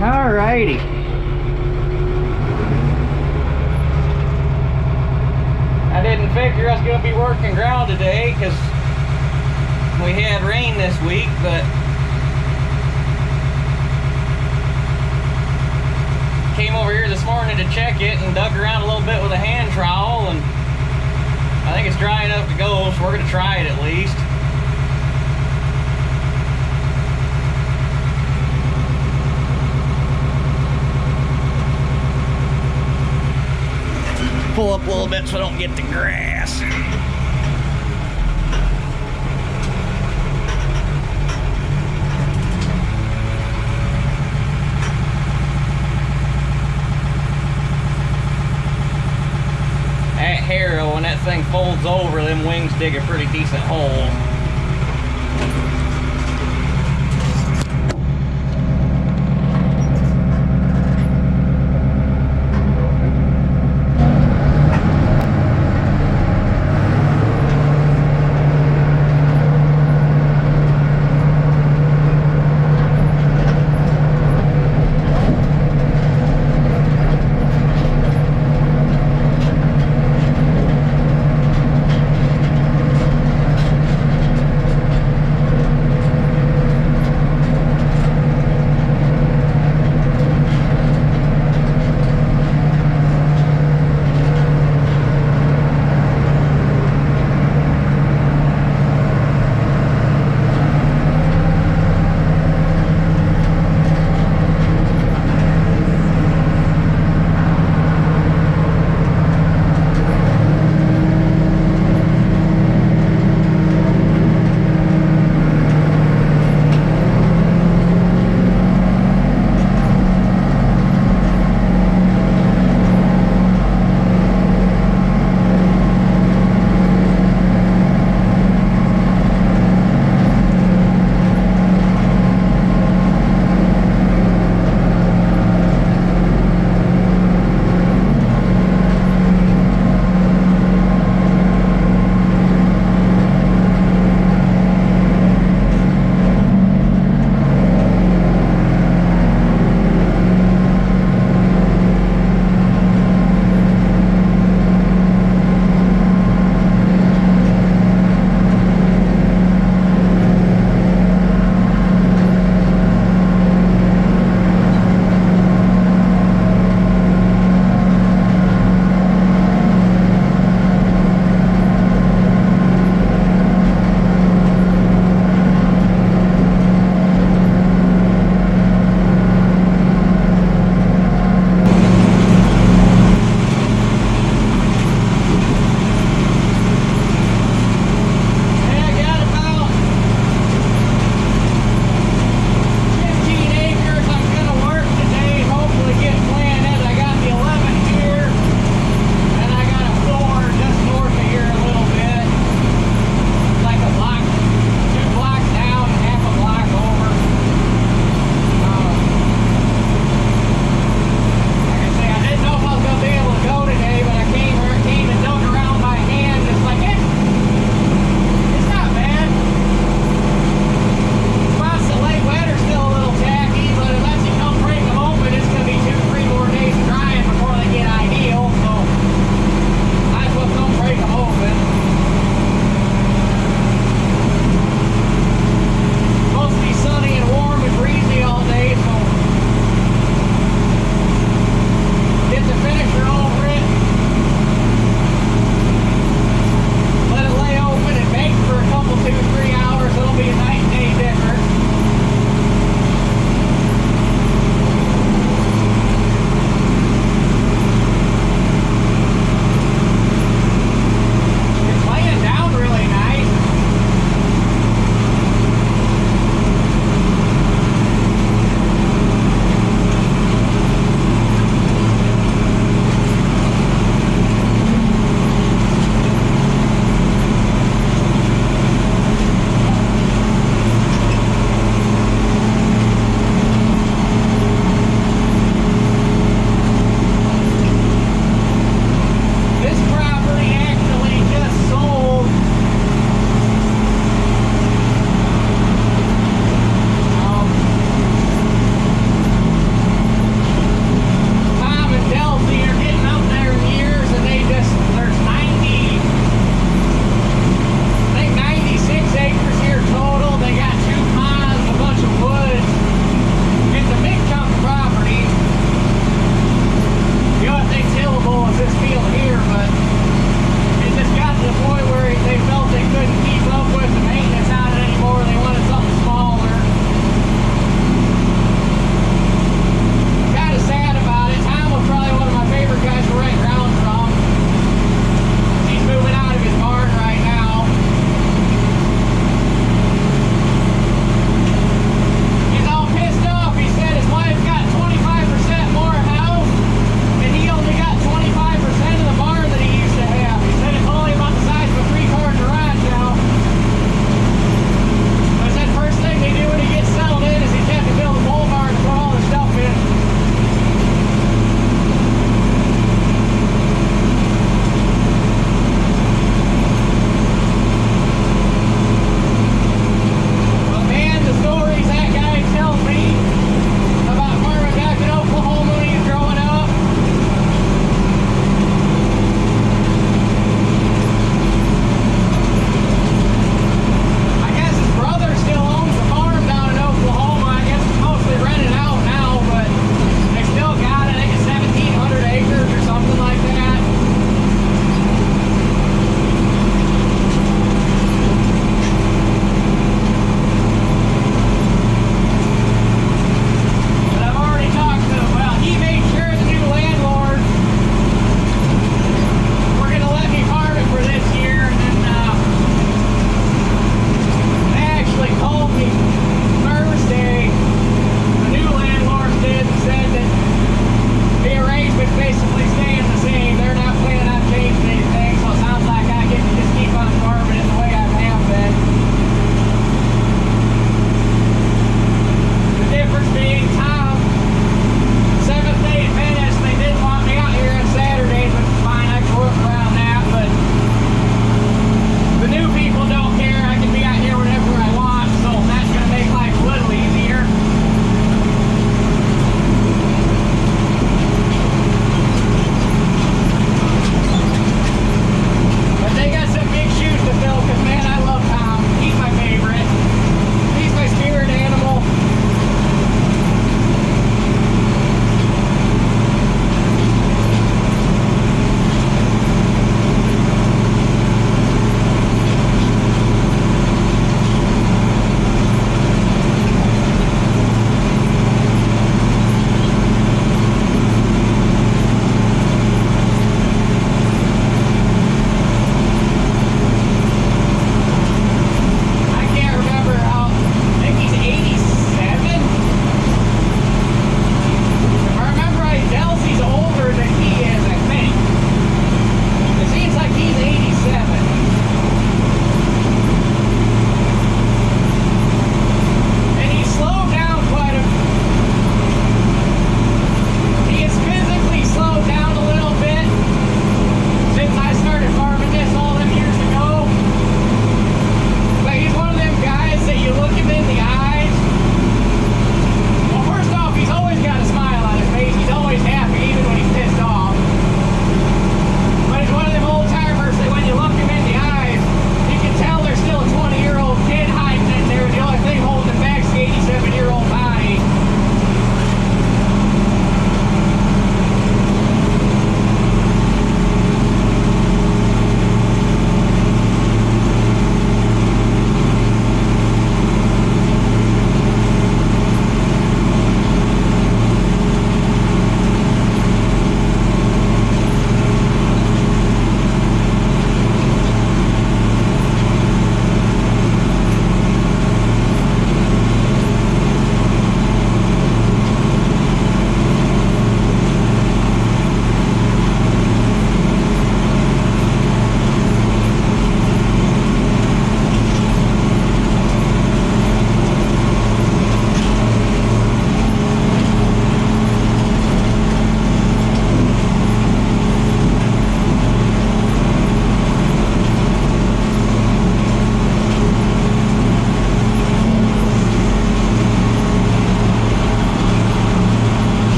Alrighty. I didn't figure I was going to be working ground today because we had rain this week, but came over here this morning to check it and dug around a little bit with a hand trowel, and I think it's dry enough to go, so we're going to try it at least. Pull up a little bit so I don't get the grass. That harrow, when that thing folds over, them wings dig a pretty decent hole.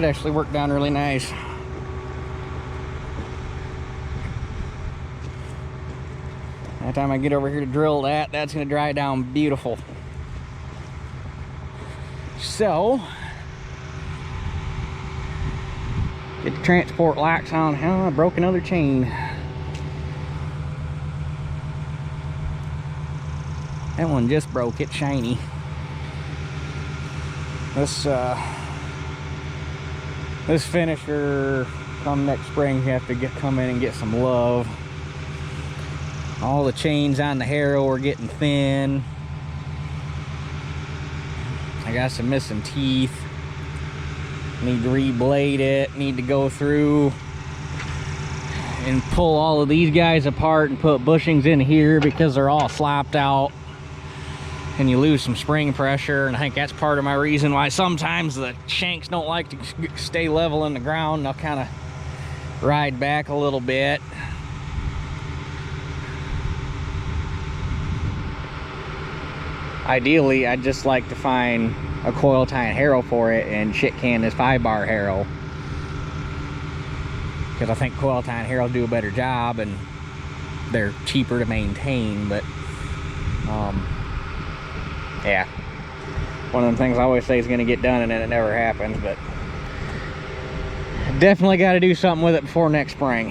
That actually worked down really nice. By the time I get over here to drill that, that's gonna dry down beautiful. So, get the transport locks on. Oh, I broke another chain. That one just broke. It's shiny. This finisher come next spring, you have to come in and get some love. All the chains on the Harrow are getting thin. I got some missing teeth. Need to re-blade it. Need to go through and pull all of these guys apart and put bushings in here because they're all slapped out. And you lose some spring pressure, and I think that's part of my reason why sometimes the shanks don't like to stay level in the ground. They'll kind of ride back a little bit. Ideally, I'd just like to find a coil tying Harrow for it and shit can this 5-bar Harrow, because I think coil tying Harrows do a better job and they're cheaper to maintain. But yeah, one of them things I always say is going to get done and then it never happens, but definitely got to do something with it before next spring.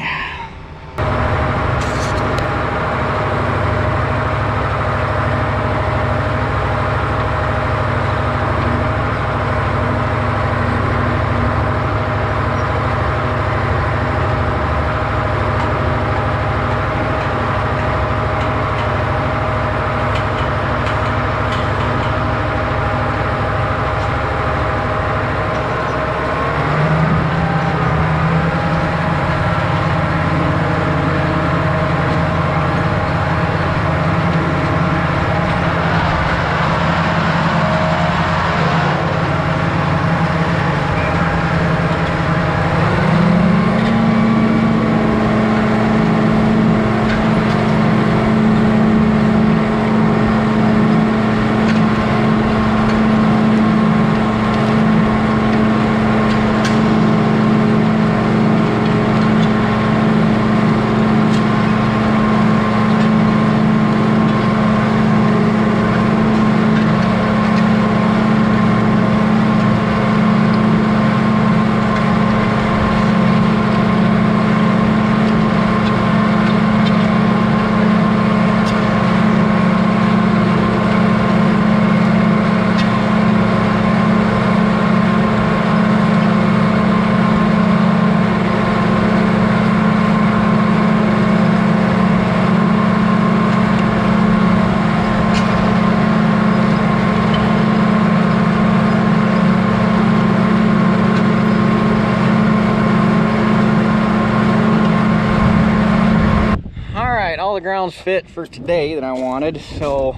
The ground's fit for today that I wanted, so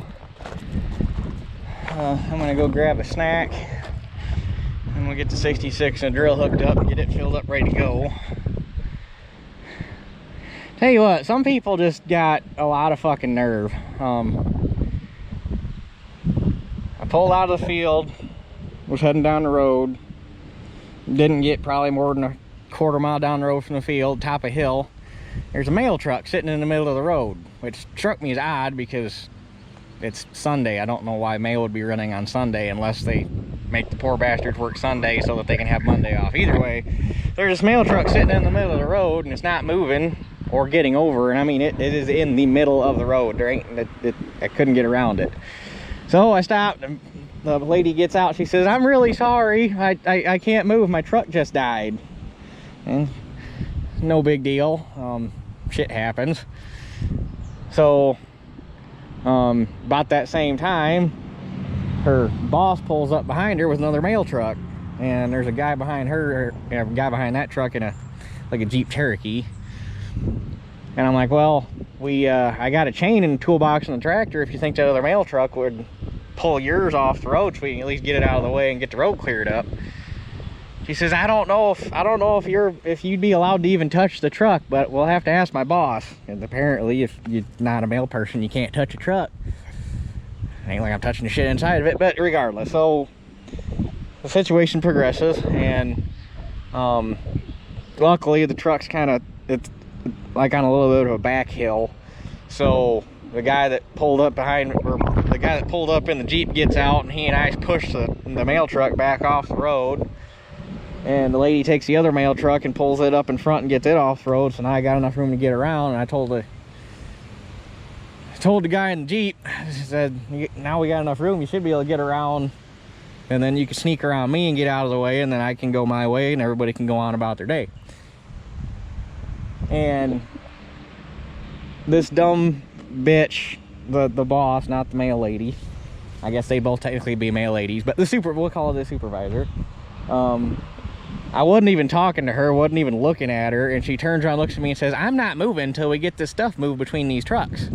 I'm gonna go grab a snack and we'll get the 66 and drill hooked up and get it filled up, ready to go. Tell you what, some people just got a lot of fucking nerve. I pulled out of the field, was heading down the road, didn't get probably more than a quarter mile down the road from the field, top of hill. There's a mail truck sitting in the middle of the road, which struck me as odd because it's Sunday. I don't know why mail would be running on Sunday unless they make the poor bastards work Sunday so that they can have Monday off. Either way, there's this mail truck sitting in the middle of the road and it's not moving or getting over. And I mean, it is in the middle of the road. There ain't, I couldn't get around it. So I stopped. And the lady gets out. She says, "I'm really sorry. I can't move. My truck just died." And no big deal. Shit happens. So about that same time, her boss pulls up behind her with another mail truck, and there's a guy behind her, a guy behind that truck in like a Jeep Cherokee. And I'm like, well, I got a chain in the toolbox in the tractor if you think that other mail truck would pull yours off the road so we can at least get it out of the way and get the road cleared up. She says, I don't know if you'd be allowed to even touch the truck, but we'll have to ask my boss. And apparently, if you're not a mail person, you can't touch a truck. Ain't like I'm touching the shit inside of it, but regardless. So the situation progresses, and Luckily the truck's it's like on a little bit of a back hill, so the guy that pulled up behind, or the guy that pulled up in the Jeep, gets out, and he and I push the mail truck back off the road, and the lady takes the other mail truck and pulls it up in front and gets it off the road. So now I got enough room to get around, and I told the guy in the Jeep, I said, now we got enough room, you should be able to get around, and then you can sneak around me and get out of the way, and then I can go my way and everybody can go on about their day. And this dumb bitch, the boss, not the mail lady, I guess they both technically be mail ladies, but we'll call it the supervisor. I wasn't even talking to her, wasn't even looking at her, and she turns around, looks at me and says, I'm not moving until we get this stuff moved between these trucks.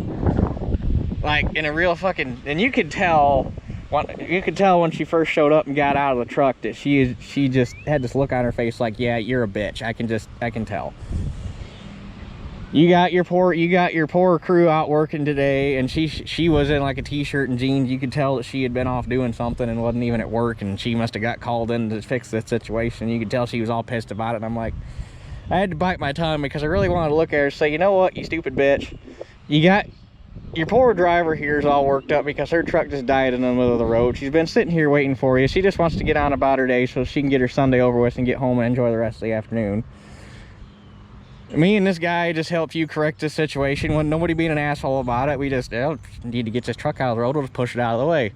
Like, in a real fucking, and you could tell when she first showed up and got out of the truck that she just had this look on her face like, yeah, you're a bitch. I can tell. You got your poor crew out working today, and she was in like a t-shirt and jeans. You could tell that she had been off doing something and wasn't even at work, and she must have got called in to fix this situation. You could tell she was all pissed about it, and I'm like, I had to bite my tongue because I really wanted to look at her and say, you know what, you stupid bitch, you got your poor driver here is all worked up because her truck just died in the middle of the road. She's been sitting here waiting for you. She just wants to get on about her day so she can get her Sunday over with and get home and enjoy the rest of the afternoon. Me and this guy just helped you correct this situation. When nobody being an asshole about it, we just need to get this truck out of the road. We'll just push it out of the way.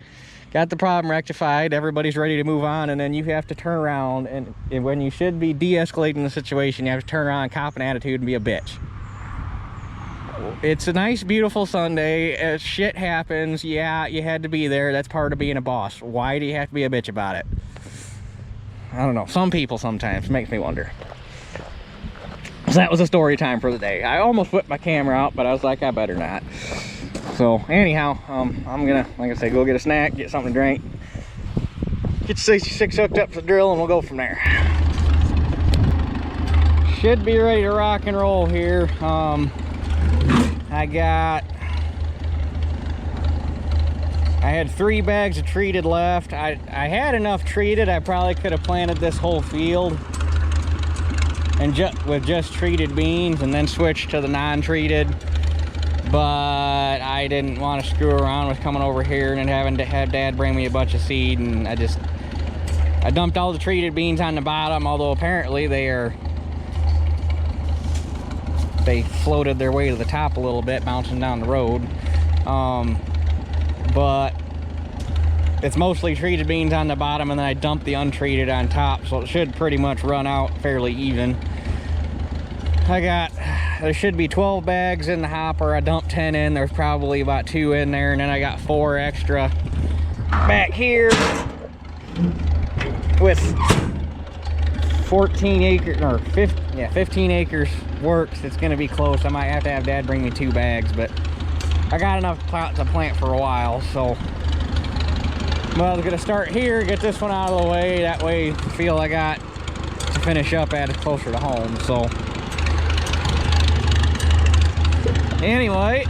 Got the problem rectified. Everybody's ready to move on, and then you have to turn around, and when you should be de-escalating the situation, you have to turn around, cop an attitude, and be a bitch. It's a nice, beautiful Sunday. Shit happens. Yeah, you had to be there. That's part of being a boss. Why do you have to be a bitch about it? I don't know. Some people sometimes. Makes me wonder. So that was a story time for the day. I almost whipped my camera out, but I was like, I better not. So anyhow, I'm gonna, like I say, go get a snack, get something to drink, get the 66 hooked up to the drill, and we'll go from there. Should be ready to rock and roll here. I had 3 bags of treated left. I had enough treated. I probably could have planted this whole field and with just treated beans and then switched to the non-treated, but I didn't want to screw around with coming over here and then having to have Dad bring me a bunch of seed, and I dumped all the treated beans on the bottom, although apparently they floated their way to the top a little bit, bouncing down the road. But it's mostly treated beans on the bottom, and then I dumped the untreated on top, so it should pretty much run out fairly even. There should be 12 bags in the hopper. I dumped 10 in. There's probably about 2 in there, and then I got 4 extra back here with 14 acres, or 15 acres works. It's gonna be close. I might have to have Dad bring me 2 bags, but I got enough to plant for a while. So, well, I'm gonna start here, get this one out of the way. That way, the field I got to finish up at is closer to home. So, anyway,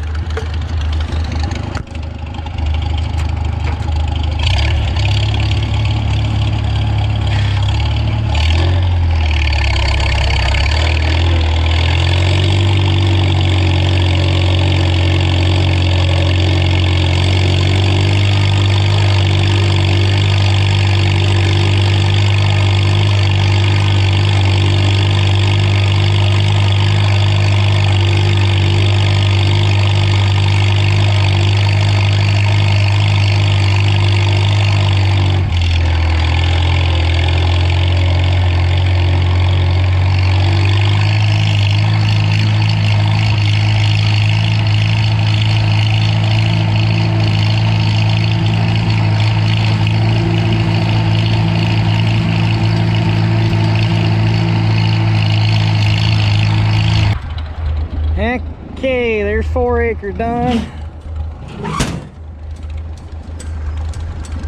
okay, there's 4 acres done.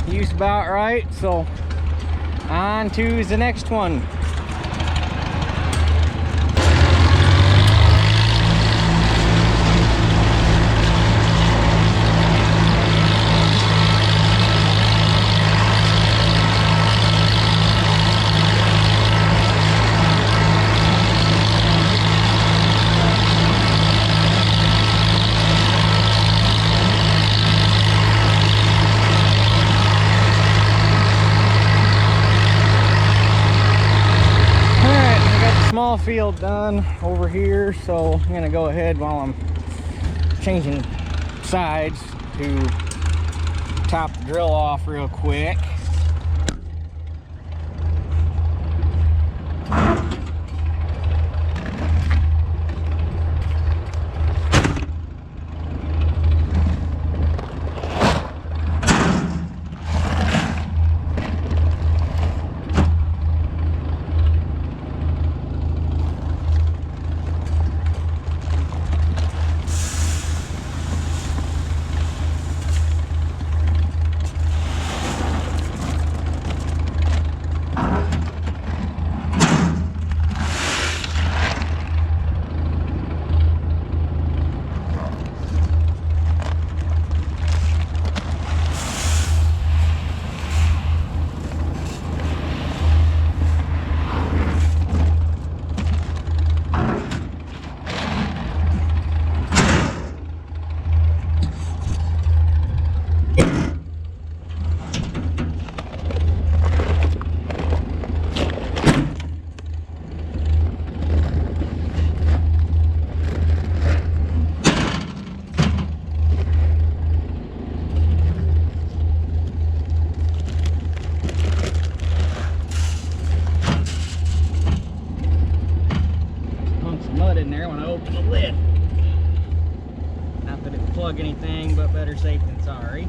Used about right, so on to the next one. small field done over here, so I'm gonna go ahead while I'm changing sides to top the drill off real quick. In there when I open the lid. Not that it would plug anything, but better safe than sorry.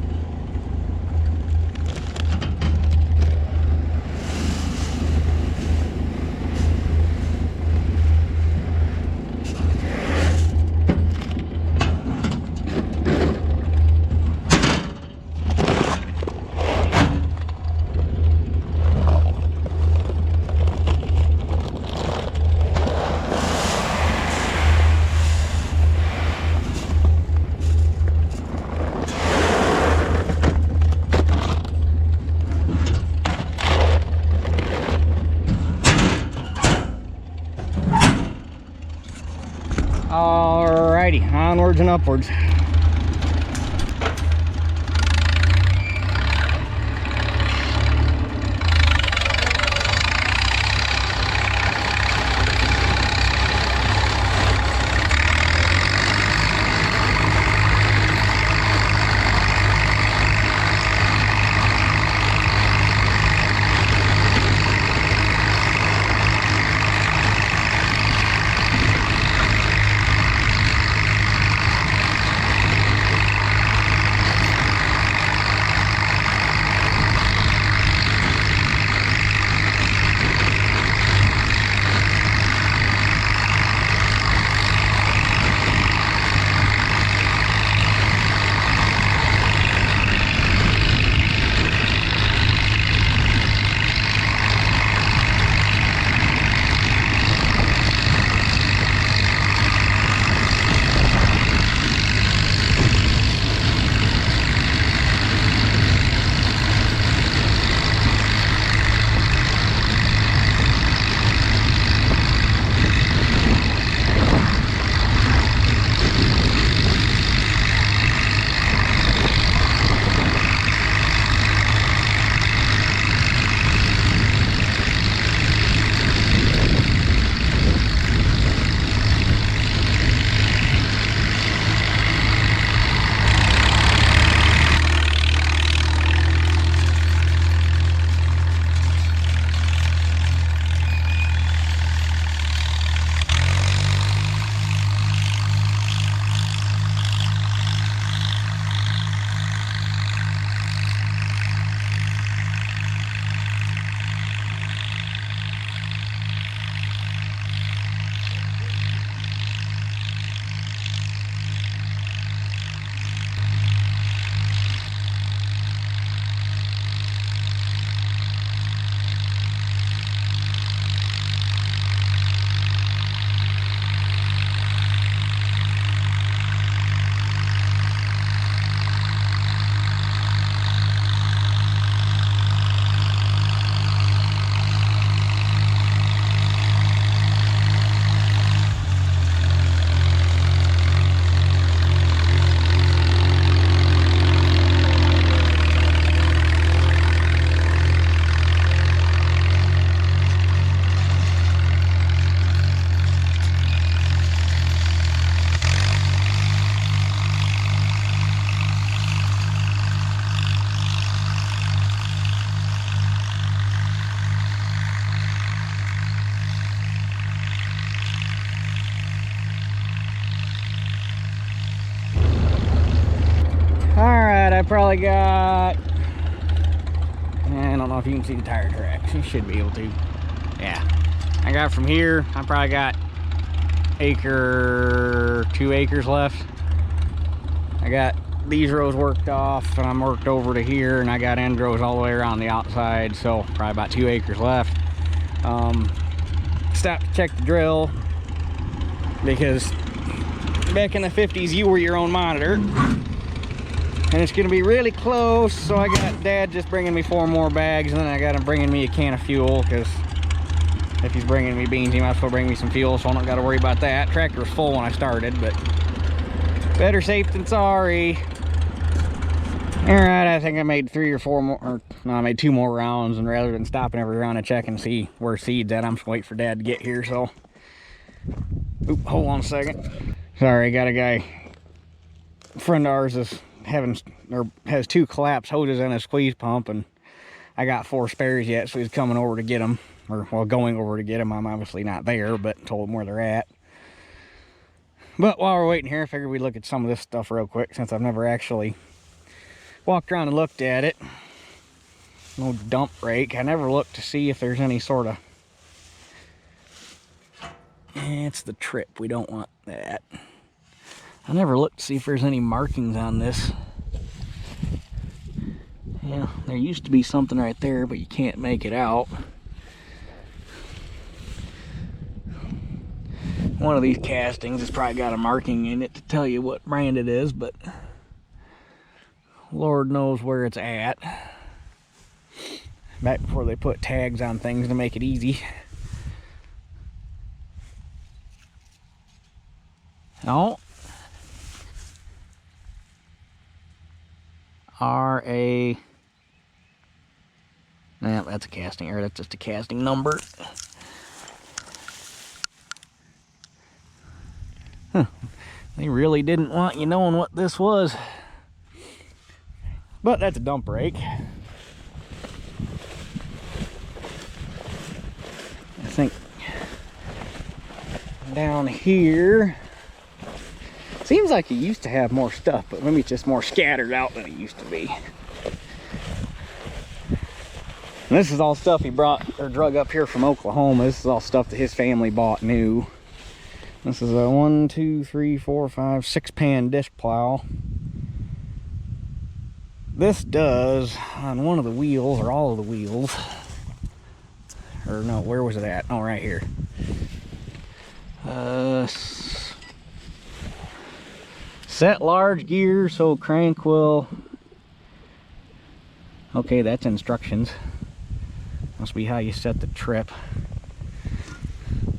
Alrighty, onwards and upwards. I probably got, I don't know if you can see the tire tracks. You should be able to. Yeah. I got from here, I probably got 2 acres left. I got these rows worked off, and I'm worked over to here, and I got end rows all the way around the outside, so probably about 2 acres left. Stopped to check the drill, because back in the 50s, you were your own monitor. And it's gonna be really close, so I got Dad just bringing me 4 more bags, and then I got him bringing me a can of fuel, because if he's bringing me beans, he might as well bring me some fuel, so I don't got to worry about that. Tractor was full when I started, but better safe than sorry. All right, I think I made 3 or 4 more, or no, I made 2 more rounds, and rather than stopping every round and check and see where seed's at, I'm just waiting for Dad to get here, so. Oop, hold on a second. Sorry, got a guy, a friend of ours is has 2 collapsed hoses in his squeeze pump, and I got 4 spares yet, so he's coming over to get them, or well, going over to get them. I'm obviously not there, but told him where they're at. But while we're waiting here, I figured we'd look at some of this stuff real quick, since I've never actually walked around and looked at it. No dump rake. I never looked to see if there's any sort of, it's the trip, we don't want that. I never looked to see if there's any markings on this. Yeah, there used to be something right there, but you can't make it out. One of these castings has probably got a marking in it to tell you what brand it is, but Lord knows where it's at. Back before they put tags on things to make it easy. Oh. RA. Nah, that's a casting error. That's just a casting number. Huh. They really didn't want you knowing what this was. But that's a dump rake. I think down here, seems like it used to have more stuff, but maybe it's just more scattered out than it used to be. And this is all stuff he brought or drug up here from Oklahoma. This is all stuff that his family bought new. This is a 1, 2, 3, 4, 5, 6 pan disc plow. This does on one of the wheels, or all of the wheels, or no, where was it at? Oh, right here. Set large gear, so crank will, okay, that's instructions. Must be how you set the trip.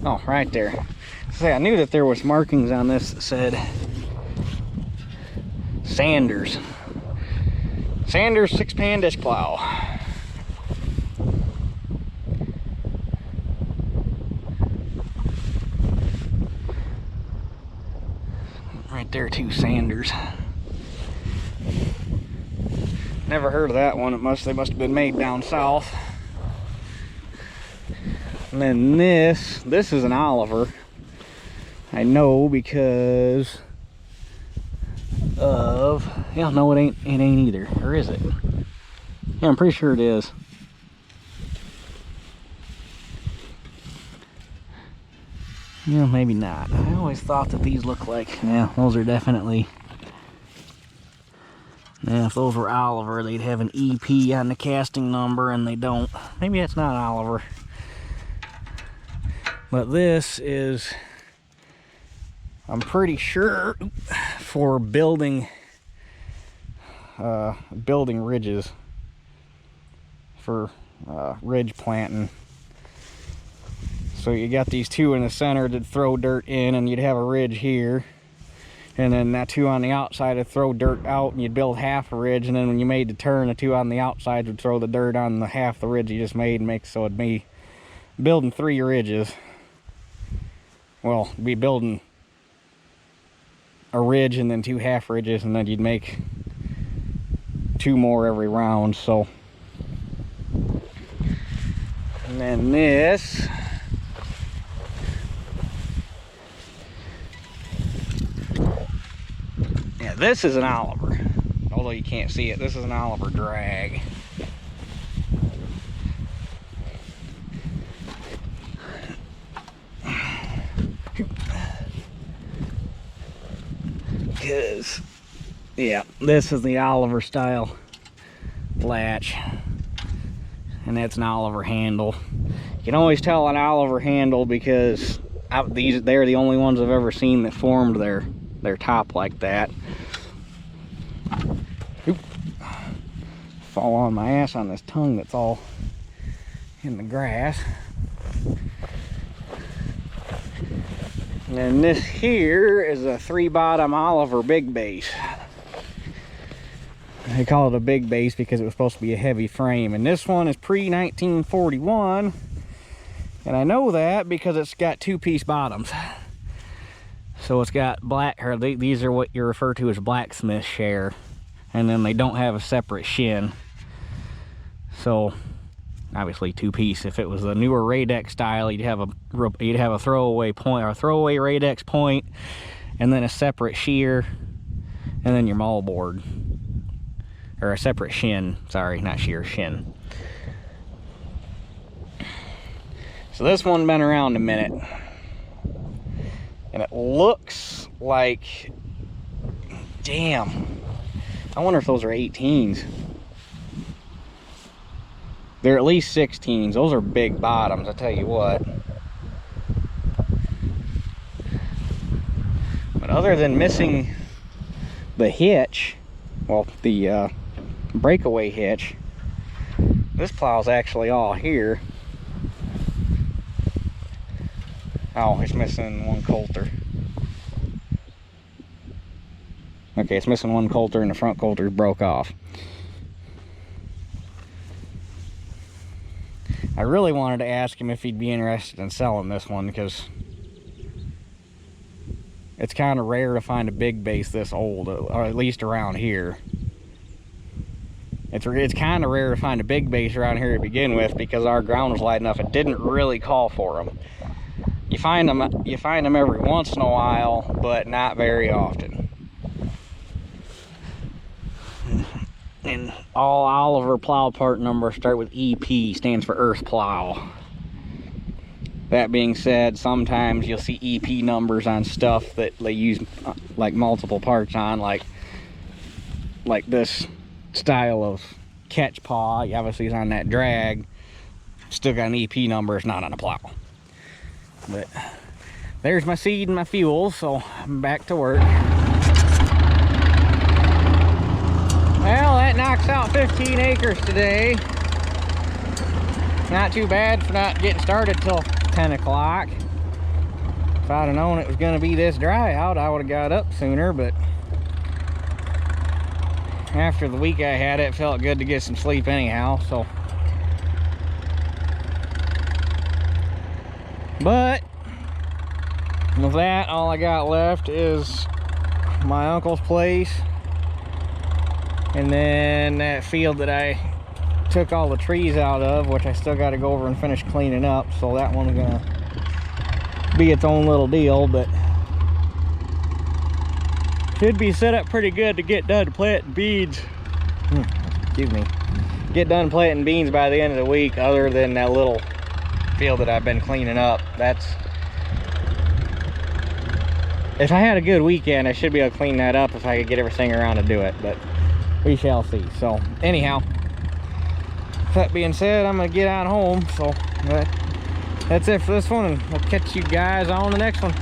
Oh, right there. See, I knew that there was markings on this that said Sanders. Sanders 6-pan disc plow. Right there too, Sanders. Never heard of that one. They must have been made down south. And then this is an Oliver. I know because of, yeah, no, it ain't either. Or is it? Yeah, I'm pretty sure it is. Yeah, maybe not. I always thought that these look like, yeah, those are definitely, yeah, if those were Oliver, they'd have an EP on the casting number, and they don't. Maybe that's not Oliver. But this is, I'm pretty sure, for building ridges, for ridge planting. So you got these 2 in the center that throw dirt in, and you'd have a ridge here, and then that 2 on the outside would throw dirt out, and you'd build half a ridge, and then when you made the turn, the 2 on the outside would throw the dirt on the half the ridge you just made, and make so it'd be building 3 ridges. Well, be building a ridge and then 2 half ridges, and then you'd make 2 more every round. So, and then this, yeah, this is an Oliver. Those although you can't see it. This is an Oliver drag. Because, yeah, this is the Oliver style latch. And that's an Oliver handle. You can always tell an Oliver handle because they're the only ones I've ever seen that formed their top like that. Oop. Fall on my ass on this tongue that's all in the grass. And this here is a 3-bottom Oliver big base. They call it a big base because it was supposed to be a heavy frame. And this one is pre-1941. And I know that because it's got 2-piece bottoms. So it's got black, or these are what you refer to as blacksmith share. And then they don't have a separate shin. So obviously 2-piece. If it was the newer Radex style, you'd have a throwaway point, or a throwaway Radex point, and then a separate shear, and then your maul board. Or a separate shin, sorry, not shear, shin. So this one's been around a minute. And it looks like, damn, I wonder if those are 18s. They're at least 16s. Those are big bottoms, I tell you what. But other than missing the hitch, well, the breakaway hitch, this plow's actually all here. Oh, it's missing one coulter. Okay, it's missing one coulter and the front coulter broke off. I really wanted to ask him if he'd be interested in selling this one because it's kind of rare to find a big base this old, or at least around here. It's kind of rare to find a big base around here to begin with because our ground was light enough. It didn't really call for them. You find them every once in a while, but not very often. And all Oliver plow part numbers start with EP, stands for earth plow. That being said, sometimes you'll see EP numbers on stuff that they use like multiple parts on, like this style of catch paw. Obviously it's on that drag. Still got an EP number, it's not on a plow. But there's my seed and my fuel, so I'm back to work. Well, that knocks out 15 acres today. Not too bad for not getting started till 10 o'clock. If I'd have known it was gonna be this dry out, I would have got up sooner, but after the week I had, it felt good to get some sleep anyhow, so. But with that, all I got left is my uncle's place, and then that field that I took all the trees out of, which I still got to go over and finish cleaning up. So that one's gonna be its own little deal, but should be set up pretty good to get done planting beans. Excuse me. Get done planting beans by the end of the week, other than that little field that I've been cleaning up. That's, if I had a good weekend, I should be able to clean that up if I could get everything around to do it, but we shall see. So anyhow, that being said, I'm gonna get on home. So that's it for this one, and we'll catch you guys on the next one.